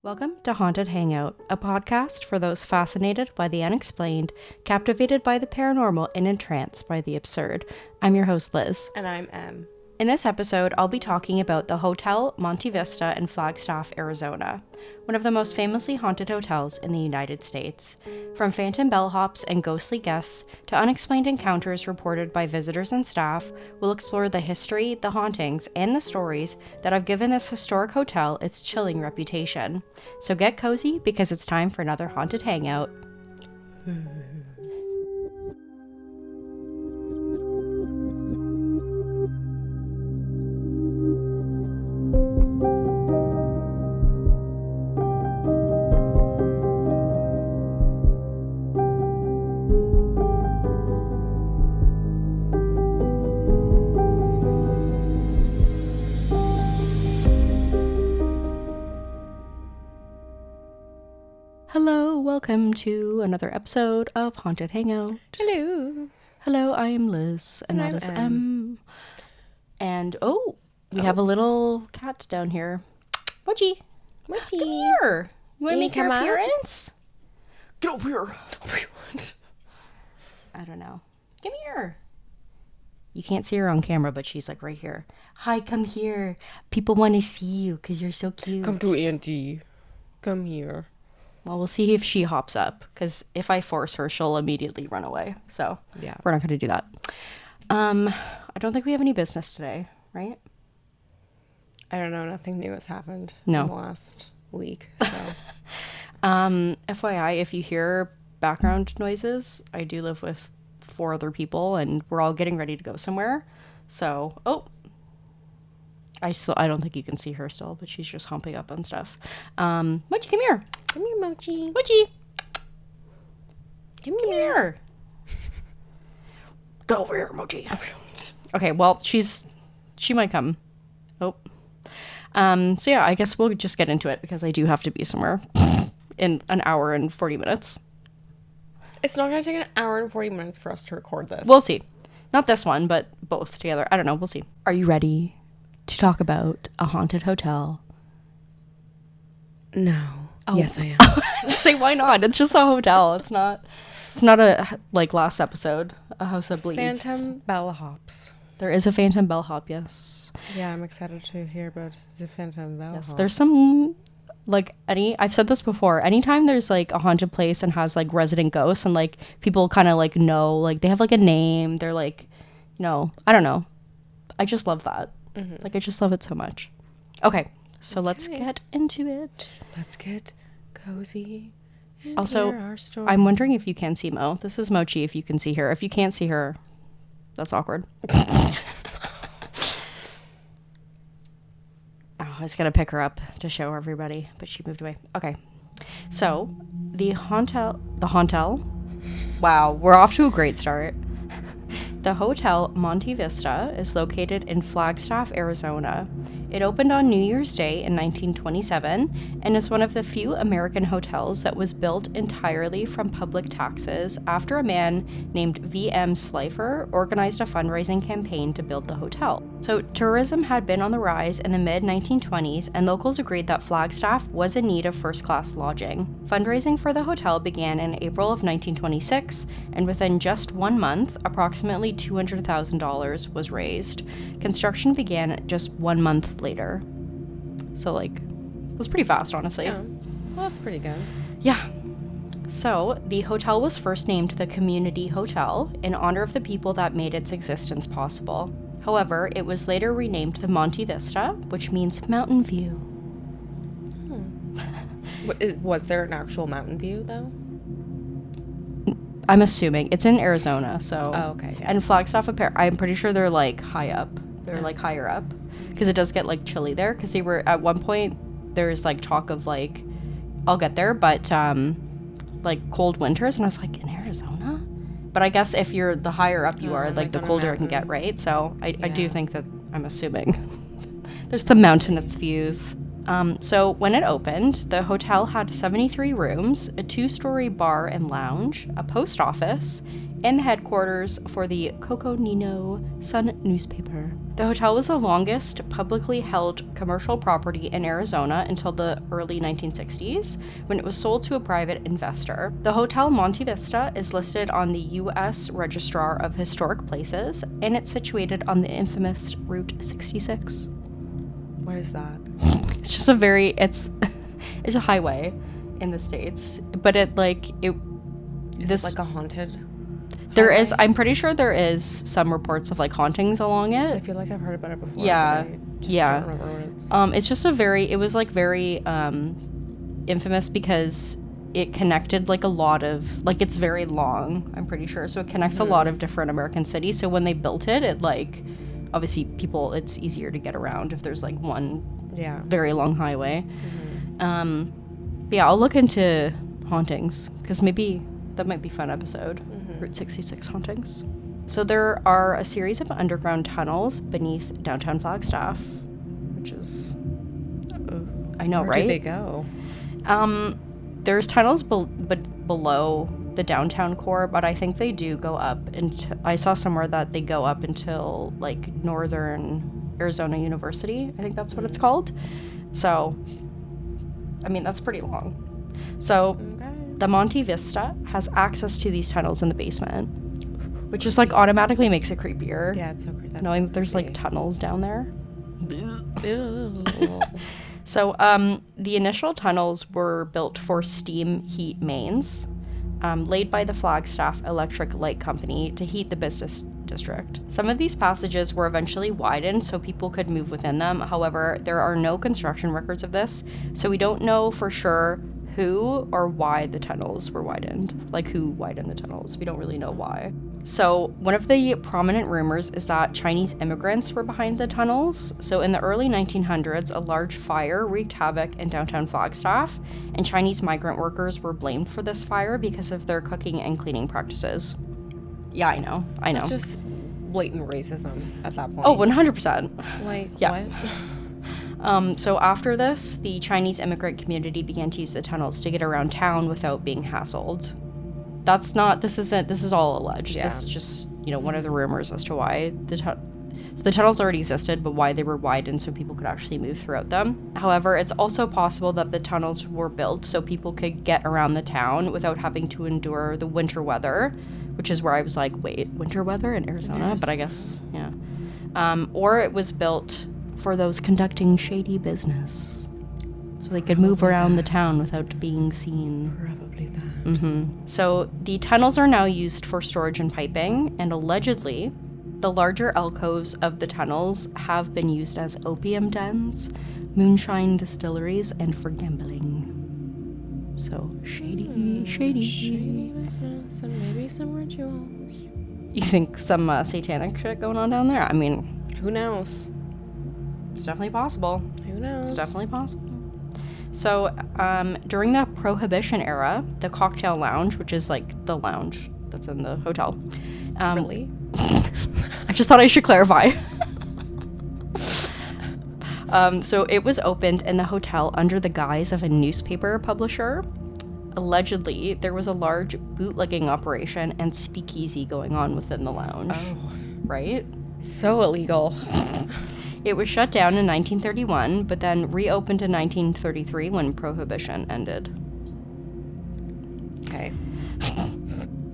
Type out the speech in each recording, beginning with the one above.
Welcome to Haunted Hangout, a podcast for those fascinated by the unexplained, captivated by the paranormal, and entranced by the absurd. I'm your host, Liz. And I'm Em. In this episode, I'll be talking about the Hotel Monte Vista in Flagstaff, Arizona, one of the most famously haunted hotels in the United States. From phantom bellhops and ghostly guests to unexplained encounters reported by visitors and staff, we'll explore the history, the hauntings, and the stories that have given this historic hotel its chilling reputation. So get cozy because it's time for another haunted hangout. Hello, welcome to another episode of Haunted Hangout. Hello. Hello, I am Liz, and that is Em. And we have a little cat down here. Mochi. Come here. You want to make your appearance? Get over here. I don't know. Come here. You can't see her on camera, but she's like right here. Hi, come here. People want to see you because you're so cute. Come to Auntie. Come here. Well, we'll see if she hops up, because if I force her, she'll immediately run away. So Yeah. we're not going to do that. I don't think we have any business today, right? I don't know. Nothing new has happened No. in the last week. So. FYI, if you hear background noises, I do live with 4 other people, and we're all getting ready to go somewhere. So, I don't think you can see her still, but she's just humping up on stuff. Mochi, come here. Come here, Mochi. Mochi, Come come here. Go over here, Mochi. Okay, well, she might come. So yeah, I guess we'll just get into it because I do have to be somewhere in an hour and 40 minutes. It's not going to take an hour and 40 minutes for us to record this. We'll see. Not this one, but both together. I don't know. We'll see. Are you ready to talk about a haunted hotel? No. Oh. Yes, I am. Say why not? It's just a hotel. It's not a, like last episode, a house that bleeds. Phantom bellhops. There is a phantom bellhop, yes. Yeah, I'm excited to hear about the phantom bellhop. Yes, there's some, like, I've said this before, anytime there's, like, a haunted place and has, like, resident ghosts and, like, people kind of, like, know, like, they have, like, a name, they're, like, I don't know. I just love that. Mm-hmm. Like, I just love it so much. Okay, so let's get into it. Let's get cozy and Also, hear our story. I'm wondering if you can see Mo. This is Mochi, if you can see her. If you can't see her, that's awkward. I was going to pick her up to show everybody, but she moved away. Okay. So, the hotel. Wow, we're off to a great start. The Hotel Monte Vista is located in Flagstaff, Arizona. It opened on New Year's Day in 1927 and is one of the few American hotels that was built entirely from public taxes after a man named V.M. Slifer organized a fundraising campaign to build the hotel. So tourism had been on the rise in the mid-1920s, and locals agreed that Flagstaff was in need of first-class lodging. Fundraising for the hotel began in April of 1926, and within just 1 month, approximately $200,000 was raised. Construction began just 1 month later. So, like, it was pretty fast, honestly. Yeah. Well, that's pretty good. Yeah. So, the hotel was first named the Community Hotel in honor of the people that made its existence possible. However, it was later renamed the Monte Vista, which means mountain view. Was there an actual mountain view, though? I'm assuming. It's in Arizona, so... Oh, okay. Yeah. And Flagstaff, I'm pretty sure they're, like, high up. They're, like, higher up. Because it does get, like, chilly there. Because they were... At one point, there's, like, talk of, like... I'll get there, but, like, cold winters. And I was like, in Arizona? But I guess if you're... The higher up you are, like, the colder it can get, right? So I do think that... I'm assuming. There's the mountainous views. So when it opened, the hotel had 73 rooms, a 2-story bar and lounge, a post office, and the headquarters for the Coconino Sun newspaper. The hotel was the longest publicly held commercial property in Arizona until the early 1960s, when it was sold to a private investor. The Hotel Monte Vista is listed on the U.S. Registrar of Historic Places, and it's situated on the infamous Route 66. What is that? It's just it's a highway in the States, but Is it like a haunted? There highway? is, I'm pretty sure there is some reports of like hauntings along it. I feel like I've heard about it before. Yeah, but I just yeah. don't remember what it's. It's just it was like very infamous because it connected like a lot of, like, it's very long, I'm pretty sure. So it connects a lot of different American cities. So when they built it, it like, obviously it's easier to get around if there's like one very long highway. But yeah, I'll look into hauntings because maybe that might be a fun episode. Route 66 hauntings. So there are a series of underground tunnels beneath downtown Flagstaff, which is, I know, Where right? do they go? There's tunnels below the downtown core, but I think they do go up I saw somewhere that they go up until like Northern Arizona University. I think that's what it's called. So, I mean, that's pretty long. So, the Monte Vista has access to these tunnels in the basement, which just like automatically makes it creepier. Yeah, it's so creepy. Knowing that there's like tunnels down there. Ew. So, the initial tunnels were built for steam heat mains, laid by the Flagstaff Electric Light Company to heat the business district. Some of these passages were eventually widened so people could move within them. However, there are no construction records of this, so we don't know for sure who or why the tunnels were widened. Like, who widened the tunnels. We don't really know why. So, one of the prominent rumors is that Chinese immigrants were behind the tunnels. So, in the early 1900s, a large fire wreaked havoc in downtown Flagstaff, and Chinese migrant workers were blamed for this fire because of their cooking and cleaning practices. Yeah, I know. It's just blatant racism at that point. Oh, 100%. Like, Yeah. what? So after this, the Chinese immigrant community began to use the tunnels to get around town without being hassled. This is all alleged. Yeah. This is just, one of the rumors as to why the tunnels already existed, but why they were widened so people could actually move throughout them. However, it's also possible that the tunnels were built so people could get around the town without having to endure the winter weather, which is where I was like, wait, winter weather in Arizona? But I guess, yeah. Or it was built for those conducting shady business, so they could move around the town without being seen. Probably that. So the tunnels are now used for storage and piping, and allegedly, the larger alcoves of the tunnels have been used as opium dens, moonshine distilleries, and for gambling. So shady. Shady business and maybe some rituals. You think some satanic shit going on down there? I mean, Who knows? it's definitely possible. Who knows? It's definitely possible. So, during the Prohibition era, the cocktail lounge, which is like the lounge that's in the hotel. Really? I just thought I should clarify. So it was opened in the hotel under the guise of a newspaper publisher. Allegedly, there was a large bootlegging operation and speakeasy going on within the lounge. Oh. Right? So illegal. It was shut down in 1931, but then reopened in 1933 when Prohibition ended. Okay.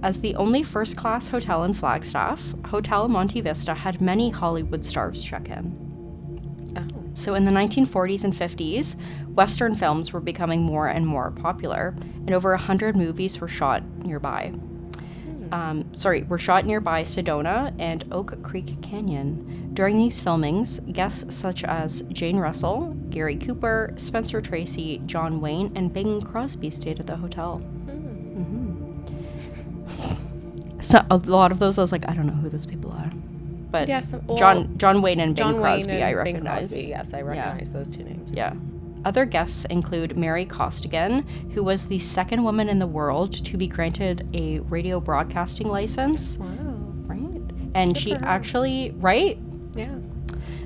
As the only first-class hotel in Flagstaff, Hotel Monte Vista had many Hollywood stars check in. Oh. So in the 1940s and 50s, Western films were becoming more and more popular, and over 100 movies were shot nearby. Were shot nearby Sedona and Oak Creek Canyon. During these filmings, guests such as Jane Russell, Gary Cooper, Spencer Tracy, John Wayne, and Bing Crosby stayed at the hotel. So a lot of those, I was like, I don't know who those people are. But Yes, John Wayne and Bing John Crosby, Wayne and I Bing recognize. Crosby. Yes, I recognize those two names. Yeah. Other guests include Mary Costigan, who was the second woman in the world to be granted a radio broadcasting license. Wow. Right? And Good she for her. actually, right? Yeah.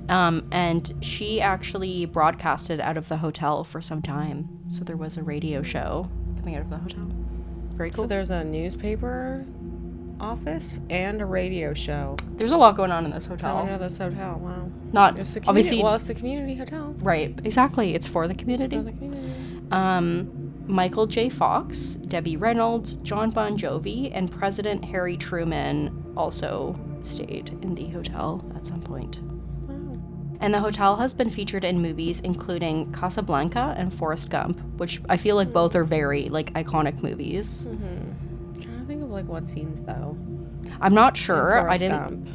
And she actually broadcasted out of the hotel for some time. So there was a radio show coming out of the hotel. Very cool. So there's a newspaper office and a radio show. There's a lot going on in this hotel. Coming out of this hotel, wow. Not It's the obviously. Well, it's the community hotel. Right, exactly. It's for the community. It's for the community. Michael J. Fox, Debbie Reynolds, John Bon Jovi, and President Harry Truman also stayed in the hotel at some point. Wow. And the hotel has been featured in movies including Casablanca and Forrest Gump, which I feel like both are very like iconic movies. I'm trying to think of like what scenes though. I'm not sure. Forrest I didn't. Gump.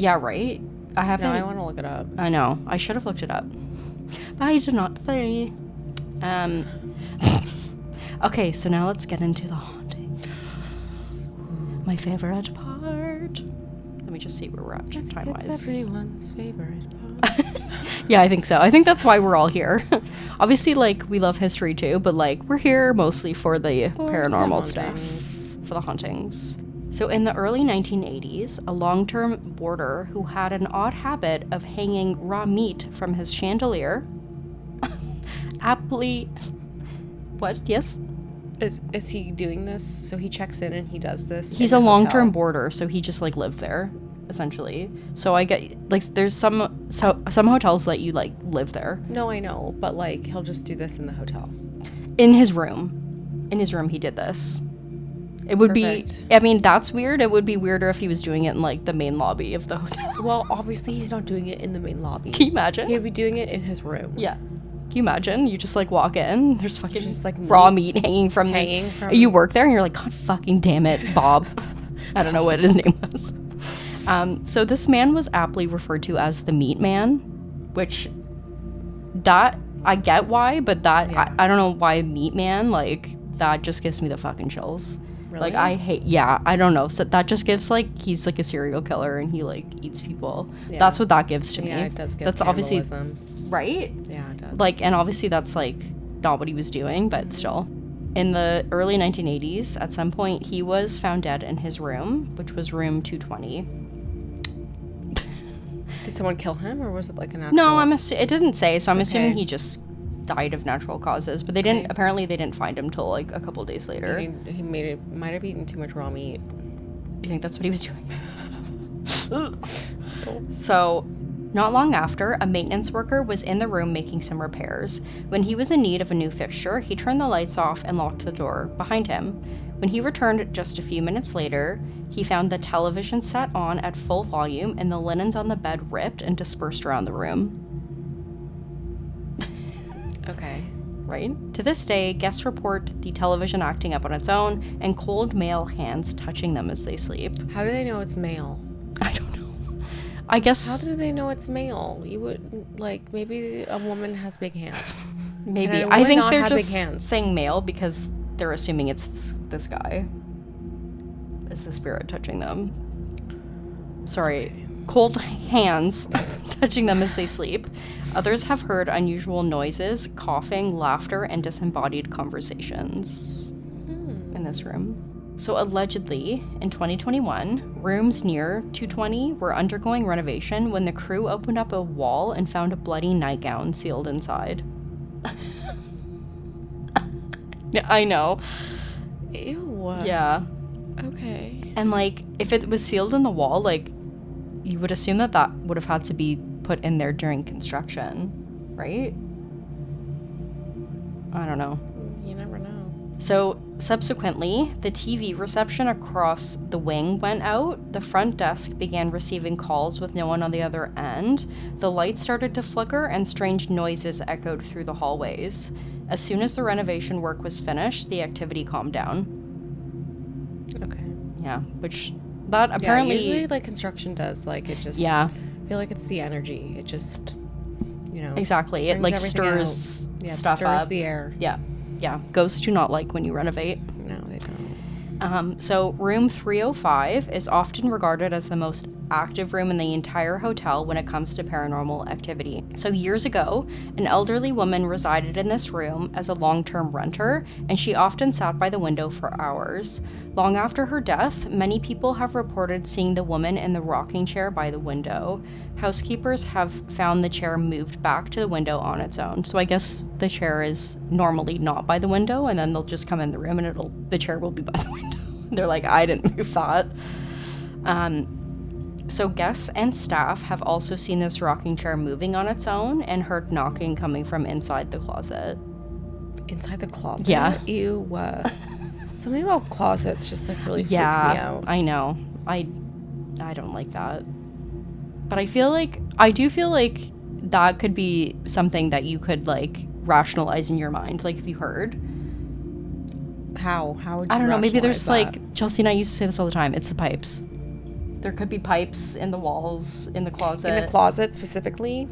Yeah, right. I haven't. No, I want to look it up. I know. I should have looked it up, but I did not. Sorry. Okay, so now let's get into the hauntings. My favorite part. Let me just see where we're at time-wise. It's everyone's favorite part. Yeah, I think so. I think that's why we're all here. Obviously, like, we love history too, but, like, we're here mostly for the paranormal stuff. For the hauntings. So in the early 1980s, a long-term boarder who had an odd habit of hanging raw meat from his chandelier aptly... What? Yes? Is he doing this? So he checks in and he does this? He's a long-term boarder, so he just, like, lived there, essentially. So I get, like, there's some hotels let you, like, live there. No, I know, but, like, he'll just do this in the hotel. In his room. In his room, he did this. It would Perfect. be, I mean, that's weird. It would be weirder if he was doing it in, like, the main lobby of the hotel. Well, obviously he's not doing it in the main lobby. Can you imagine? He'd be doing it in his room. Yeah. Can you imagine? You just, like, walk in, there's fucking just, like, raw meat hanging from you work there, and you're like, God fucking damn it, Bob. I don't know what his name was. So this man was aptly referred to as the Meat Man, which, that, I get why, but that, Yeah. I don't know why Meat Man, like, that just gives me the fucking chills. Really? Like, I hate, yeah, I don't know. So that just gives, like, he's, like, a serial killer, and he, like, eats people. Yeah. That's what that gives to me. Yeah, it does give That's obviously, cannibalism. right? Yeah, it does. Like, and obviously that's, like, not what he was doing, but still. In the early 1980s, at some point, he was found dead in his room, which was room 220. Did someone kill him, or was it like a natural? No, it didn't say, so I'm assuming Okay. he just died of natural causes, but they didn't, apparently they didn't find him till, like, a couple days later. He might have eaten too much raw meat. Do you think that's what he was doing? So, not long after, a maintenance worker was in the room making some repairs. When he was in need of a new fixture, he turned the lights off and locked the door behind him. When he returned just a few minutes later, he found the television set on at full volume and the linens on the bed ripped and dispersed around the room. Okay. Right? To this day, guests report the television acting up on its own and cold male hands touching them as they sleep. How do they know it's male? I don't know. I guess... How do they know it's male? You would, like, maybe a woman has big hands. Maybe. Can a I woman think not they're have just big hands? saying male because they're assuming it's this guy. It's the spirit touching them. Sorry. Okay. Cold hands touching them as they sleep. Others have heard unusual noises, coughing, laughter, and disembodied conversations in this room. So allegedly, in 2021, rooms near 220 were undergoing renovation when the crew opened up a wall and found a bloody nightgown sealed inside. Yeah, I know. Ew. Yeah. Okay. And, like, if it was sealed in the wall, like, you would assume that that would have had to be put in there during construction, right? I don't know. You never know. So, subsequently, the TV reception across the wing went out, the front desk began receiving calls with no one on the other end, the lights started to flicker, and strange noises echoed through the hallways. As soon as the renovation work was finished, the activity calmed down. Okay. Yeah, which, that apparently... Yeah, usually, like, construction does, like, it just... Yeah. I feel like it's the energy. It just, you know... Exactly. It, brings like, everything stirs out. Yeah, it stuff stirs up. the air. Yeah. Yeah. Ghosts do not like when you renovate. No, they don't. So room 305 is often regarded as the most active room in the entire hotel when it comes to paranormal activity. So years ago, an elderly woman resided in this room as a long-term renter, and she often sat by the window for hours. Long after her death, many people have reported seeing the woman in the rocking chair by the window. Housekeepers have found the chair moved back to the window on its own. So I guess the chair is normally not by the window, and then they'll just come in the room and the chair will be by the window. They're like, I didn't move that. So guests and staff have also seen this rocking chair moving on its own and heard knocking coming from inside the closet. Inside the closet? Yeah. Ew. Something about closets just like really freaks me out. I know. I don't like that. But I do feel like that could be something that you could like rationalize in your mind, like if you heard. How would you I don't know, maybe there's that? like, Chelsea and I used to say this all the time, it's the pipes. There could be pipes in the walls, in the closet. In the closet specifically?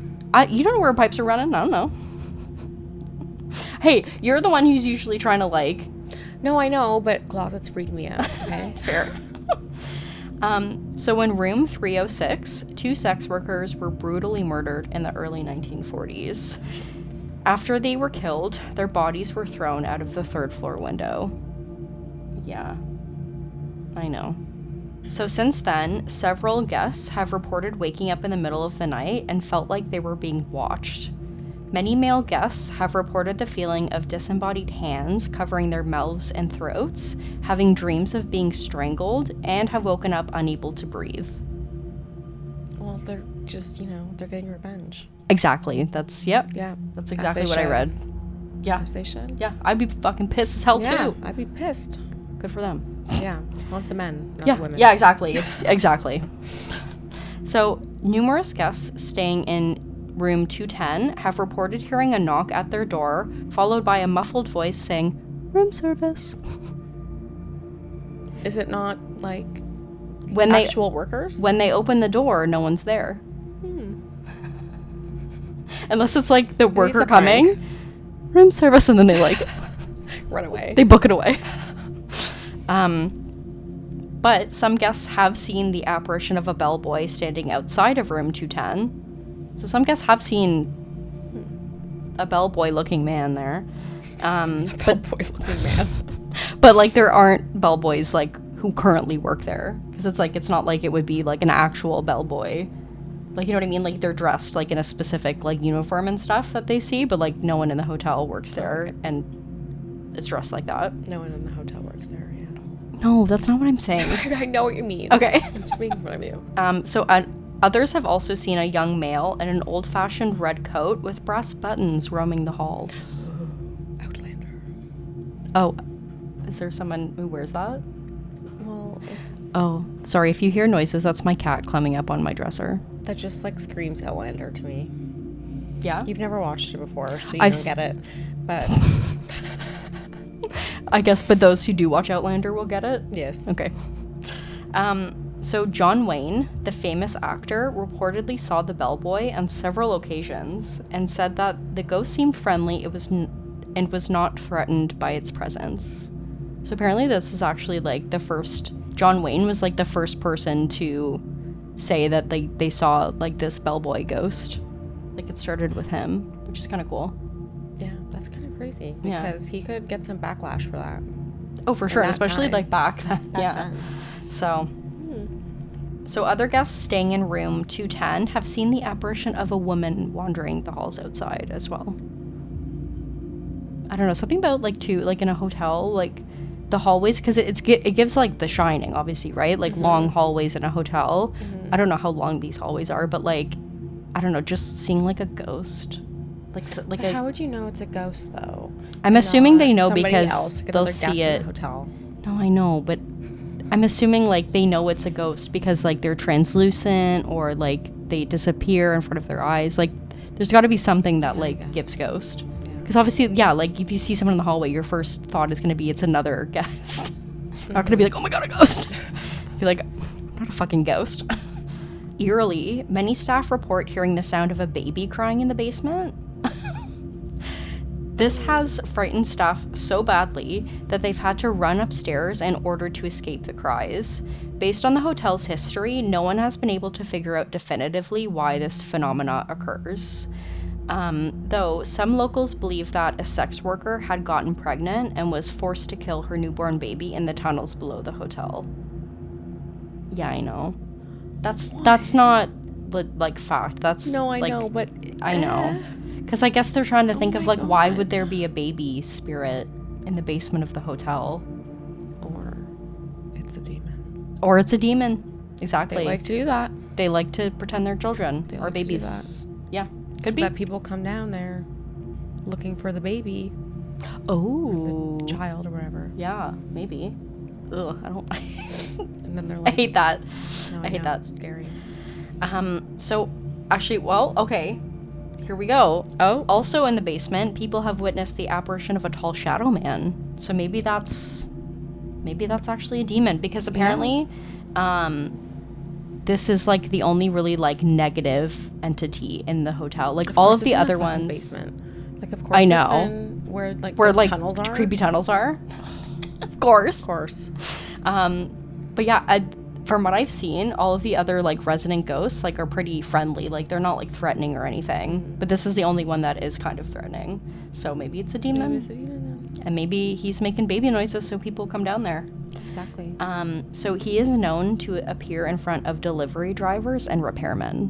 You don't know where pipes are running? I don't know. Hey, you're the one who's usually trying to like... No, I know, but closets freak me out, okay? Fair. So in room 306, 2 sex workers were brutally murdered in the early 1940s. After they were killed, their bodies were thrown out of the 3rd floor window. Yeah, I know. So since then, several guests have reported waking up in the middle of the night and felt like they were being watched. Many male guests have reported the feeling of disembodied hands covering their mouths and throats, having dreams of being strangled, and have woken up unable to breathe. Well, they're just, they're getting revenge. Exactly. That's Yeah. That's exactly what I read. Yeah. As they should. Yeah. I'd be fucking pissed as hell too. I'd be pissed. Good for them. Yeah. Haunt the men, not Yeah. the women. Yeah, exactly. It's exactly. So, numerous guests staying in room 210 have reported hearing a knock at their door, followed by a muffled voice saying, "Room service." Is it not like When actual workers? When they open the door, no one's there. Unless it's like the worker coming, room service, and then they like run away. They book it away. But some guests have seen the apparition of a bellboy standing outside of room 210. So some guests have seen a bellboy-looking man there. Bellboy-looking man. But like there aren't bellboys like who currently work there, because it's not like it would be like an actual bellboy. Like, you know what I mean? Like, they're dressed, like, in a specific, like, uniform and stuff that they see, but, like, no one in the hotel works there and is dressed like that. No one in the hotel works there, yeah. No, that's not what I'm saying. I know what you mean. Okay. I'm just making fun of you. So others have also seen a young male in an old-fashioned red coat with brass buttons roaming the halls. Outlander. Oh, is there someone who wears that? Well, it's... Oh, sorry, if you hear noises, that's my cat climbing up on my dresser. That just, like, screams Outlander to me. Yeah? You've never watched it before, so you don't get it. But... I guess, but those who do watch Outlander will get it? Yes. Okay. So John Wayne, the famous actor, reportedly saw the bellboy on several occasions and said that the ghost seemed friendly and was not threatened by its presence. So apparently this is actually, like, the first... John Wayne was, like, the first person to say that they saw, like, this bellboy ghost. Like, it started with him, which is kind of cool. Yeah, that's kind of crazy. Because he could get some backlash for that. Oh, for sure. Especially, like, back then. Then. So other guests staying in room 210 have seen the apparition of a woman wandering the halls outside as well. I don't know, something about, like, in a hotel, like... the hallways, because it gives like The Shining, obviously, right? Like long hallways in a hotel. I don't know how long these hallways are, but like, I don't know, just seeing like a ghost, like how would you know it's a ghost though? I'm assuming they know Somebody because else, like they'll another guest see in it. the hotel. No, I know, but I'm assuming like they know it's a ghost because like they're translucent or like they disappear in front of their eyes. Like there's got to be something that gives ghost. Because obviously, yeah, like, if you see someone in the hallway, your first thought is going to be it's another guest. You're not going to be like, oh my god, a ghost. You're like, I'm not a fucking ghost. Eerily, many staff report hearing the sound of a baby crying in the basement. This has frightened staff so badly that they've had to run upstairs in order to escape the cries. Based on the hotel's history, no one has been able to figure out definitively why this phenomena occurs. Though some locals believe that a sex worker had gotten pregnant and was forced to kill her newborn baby in the tunnels below the hotel. Yeah, I know. That's not like fact. That's No, I like, know, but I know. Because I guess they're trying to think of my like why God. would there be a baby spirit in the basement of the hotel? Or it's a demon. Or it's a demon. Exactly. They like to do that. They like to pretend they're children They or like to do babies. Yeah, So could be. that people come down there looking for the baby, Oh, the child or whatever. yeah, maybe. Ugh, I don't. And then they're I like, hate that. no, I hate know, that. It's scary. So, actually, well, okay. Here we go. Oh. Also in the basement, people have witnessed the apparition of a tall shadow man. So maybe that's actually a demon, because apparently this is like the only really like negative entity in the hotel. Like all of the other ones. Basement. Like of course I know. It's in where like Where those like tunnels are. creepy tunnels are. Of course. Of course. But yeah, from what I've seen, all of the other like resident ghosts like are pretty friendly. Like they're not like threatening or anything. But this is the only one that is kind of threatening. So maybe it's a demon. Maybe it's a demon then. And maybe he's making baby noises so people come down there. Exactly. So he is known to appear in front of delivery drivers and repairmen.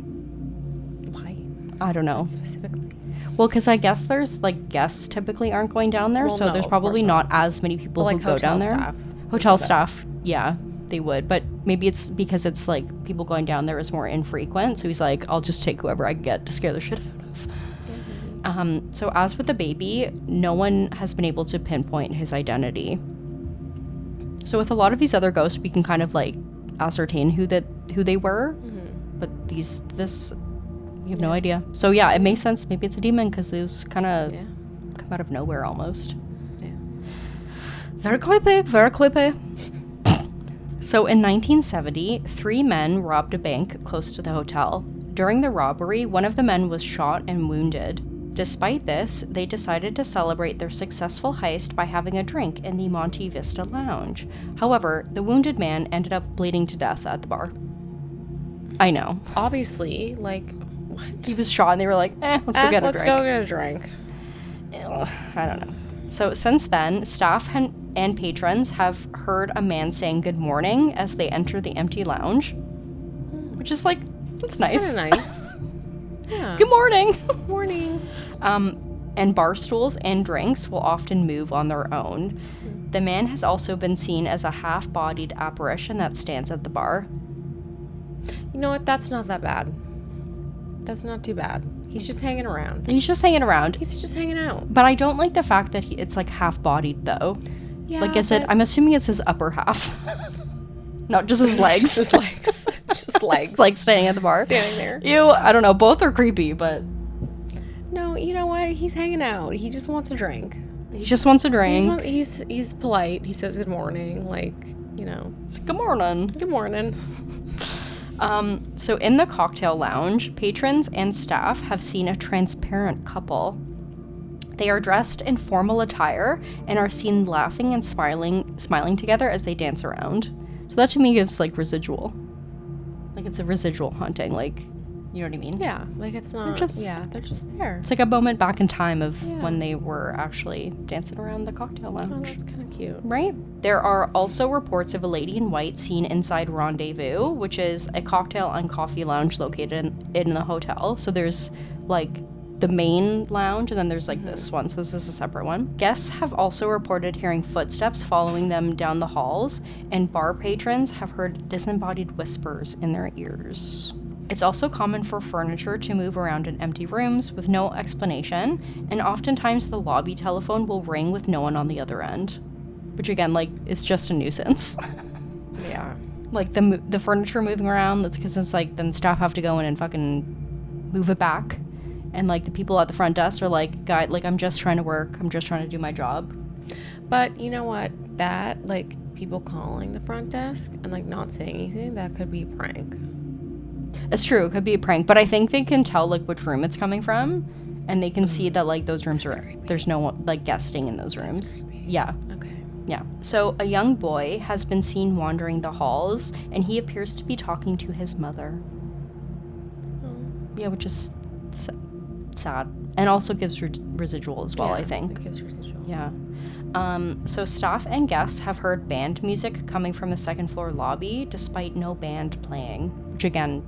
Why? I don't know. Specifically. Well, because I guess there's like guests typically aren't going down there, Well, so no, there's of probably course not as many people But who like go down hotel there. staff. Hotel staff, yeah, they would. But maybe it's because it's like people going down there is more infrequent. So he's like, I'll just take whoever I can get to scare the shit out of. So as with the baby, no one has been able to pinpoint his identity. So with a lot of these other ghosts, we can kind of like ascertain who they were, but this we have no idea. So yeah, it makes sense. Maybe it's a demon because those kind of come out of nowhere almost. Yeah. Very creepy, very creepy. So in 1970, 3 men robbed a bank close to the hotel. During the robbery, one of the men was shot and wounded. Despite this, they decided to celebrate their successful heist by having a drink in the Monte Vista lounge. However, the wounded man ended up bleeding to death at the bar. I know. Obviously, like, what? He was shot and they were like, let's go get a drink. Let's go get a drink. Ugh, I don't know. So since then, staff and patrons have heard a man saying good morning as they enter the empty lounge, which is like, that's nice. Kind of nice. Yeah. Good morning. Morning. And bar stools and drinks will often move on their own. The man has also been seen as a half-bodied apparition that stands at the bar. You know what? That's not that bad. That's not too bad. He's just hanging around. He's just hanging around. He's just hanging out. But I don't like the fact that it's like half-bodied though. Yeah. Like is it? I'm assuming it's his upper half, not just his legs. Just his legs. Just legs. It's like standing at the bar. Standing there. Ew. I don't know. Both are creepy, but No, you know what? He's hanging out. He just wants a drink. he just wants a drink. He's polite. He says good morning. Like, you know. It's like, good morning. Good morning. So in the cocktail lounge, patrons and staff have seen a transparent couple. They are dressed in formal attire and are seen laughing and smiling together as they dance around. So that to me gives like residual. Like it's a residual haunting, like, you know what I mean? Yeah, like it's not. They're just there. It's like a moment back in time of when they were actually dancing around the cocktail Oh, lounge. that's kind of cute. Right? There are also reports of a lady in white seen inside Rendezvous, which is a cocktail and coffee lounge located in the hotel. So there's like the main lounge and then there's like this one. So this is a separate one. Guests have also reported hearing footsteps following them down the halls, and bar patrons have heard disembodied whispers in their ears. It's also common for furniture to move around in empty rooms with no explanation, and oftentimes the lobby telephone will ring with no one on the other end, which again, like, is just a nuisance. Yeah. Like the furniture moving around, that's because it's like then staff have to go in and fucking move it back, and like the people at the front desk are like, "Guy, like I'm just trying to work. I'm just trying to do my job." But you know what? That, like, people calling the front desk and like not saying anything, that could be a prank. It's true, it could be a prank, but I think they can tell like which room it's coming from, And they can see that, like, those rooms there's no, like, guesting in those rooms. Yeah. Okay. Yeah. So a young boy has been seen wandering the halls, and he appears to be talking to his mother. Oh. Yeah, which is sad. And also gives residual as well, I think. It gives residual. Yeah. So staff and guests have heard band music coming from the second floor lobby, despite no band playing, which again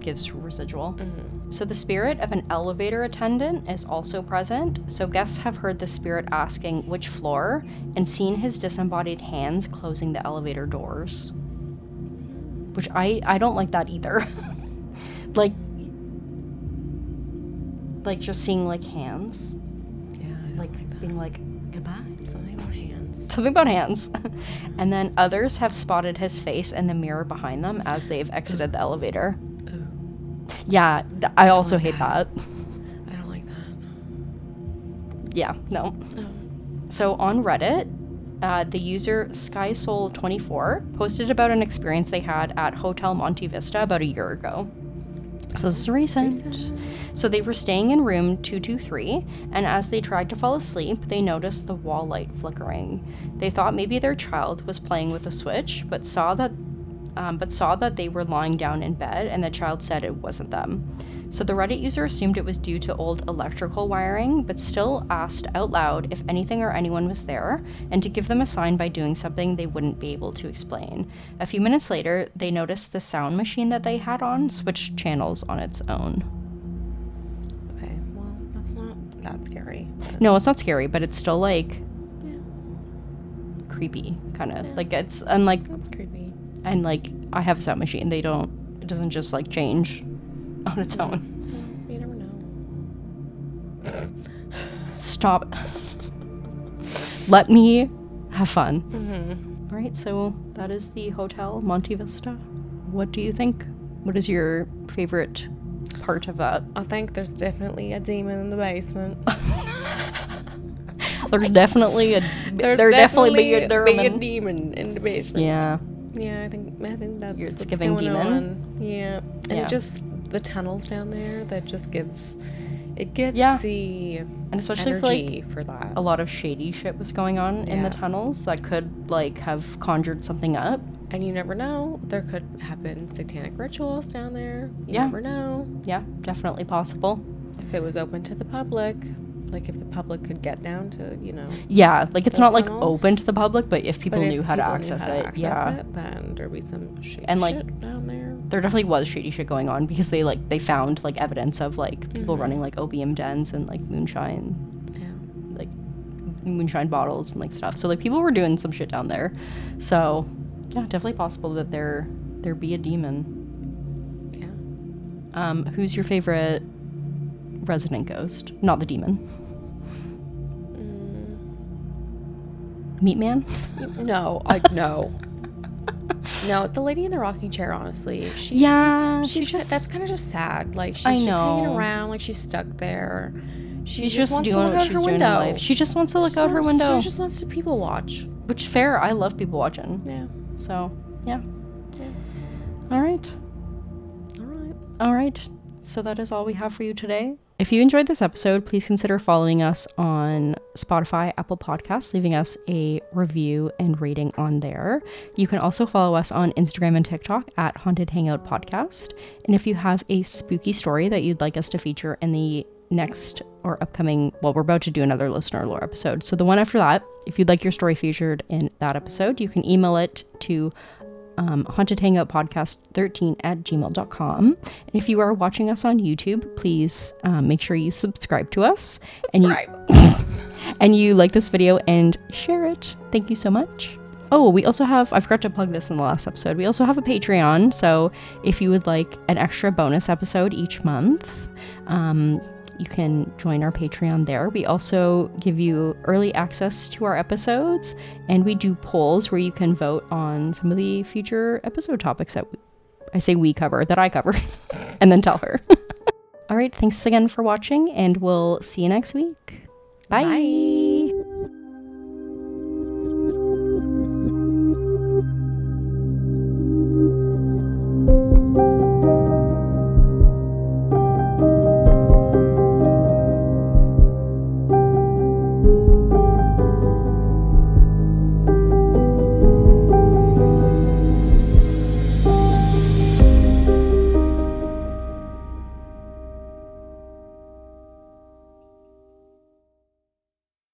gives residual. Mm-hmm. So the spirit of an elevator attendant is also present. So guests have heard the spirit asking which floor and seen his disembodied hands closing the elevator doors. Which I don't like that either. like just seeing like hands. Yeah, I don't like that. Being like goodbye. Something about hands. And then others have spotted his face in the mirror behind them as they've exited the elevator. Ooh. Yeah, I also hate that. I don't like that. Yeah, no. Oh. So on Reddit, the user SkySoul24 posted about an experience they had at Hotel Monte Vista about a year ago. So this is recent. So they were staying in room 223, and as they tried to fall asleep, they noticed the wall light flickering. They thought maybe their child was playing with a switch, but saw that they were lying down in bed, and the child said it wasn't them. So the Reddit user assumed it was due to old electrical wiring, but still asked out loud if anything or anyone was there, and to give them a sign by doing something they wouldn't be able to explain. A few minutes later, they noticed the sound machine that they had on switched channels on its own. Okay, well, that's not that scary. No, it's not scary, but it's still, like, Yeah. creepy, kind of. Yeah. Like, it's, and, like, That's creepy. and, like, I have a sound machine. It doesn't just, like, change on its own. Well, you never know. Stop. Let me have fun. Mm-hmm. All right, so that is the Hotel Monte Vista. What do you think? What is your favorite part of that? I think there's definitely a demon in the basement. There's definitely a demon in the basement. Yeah. Yeah, I think that's It's what's giving going demon? on. Yeah, and Yeah. it just the tunnels down there that just gives the And especially if, energy like, for that. a lot of shady shit was going on in the Yeah. tunnels that could, like, have conjured something up. And you never know. There could have been satanic rituals down there. You Yeah. never know. Yeah, definitely possible. If it was open to the public, like if the public could get down to, Yeah, like, it's those not, like, tunnels. open to the public, but if people But if knew how to people access knew how it, to access yeah. it, then there'd be some shady And, like, shit down there. There definitely was shady shit going on because they found, like, evidence of, like, people Mhm. running, like, opium dens and, like, moonshine, Yeah. like, moonshine bottles and, like, stuff. So, like, people were doing some shit down there. So, yeah, definitely possible that there be a demon. Yeah. Who's your favorite resident ghost? Not the demon. Meat Man? No, no. No, the lady in the rocking chair, honestly. That's kind of just sad. Like, she's just hanging around, like she's stuck there. She's just doing what she's doing in life. She just wants to look out her window. She just wants to people watch. Which, fair. I love people watching. Yeah. So, yeah. Yeah. All right. All right. So that is all we have for you today. If you enjoyed this episode, please consider following us on Spotify, Apple Podcasts, leaving us a review and rating on there. You can also follow us on Instagram and TikTok at Haunted Hangout Podcast. And if you have a spooky story that you'd like us to feature in the next or upcoming, well, we're about to do another listener lore episode. So the one after that, if you'd like your story featured in that episode, you can email it to hauntedhangoutpodcast13@gmail.com. And if you are watching us on YouTube, please make sure you subscribe to us and you like this video and share it. Thank you so much. Oh, we also have, I forgot to plug this in the last episode, we also have a Patreon. So if you would like an extra bonus episode each month, you can join our Patreon there. We also give you early access to our episodes, and we do polls where you can vote on some of the future episode topics that I cover, and then tell her. All right, thanks again for watching, and we'll see you next week. Bye. Bye.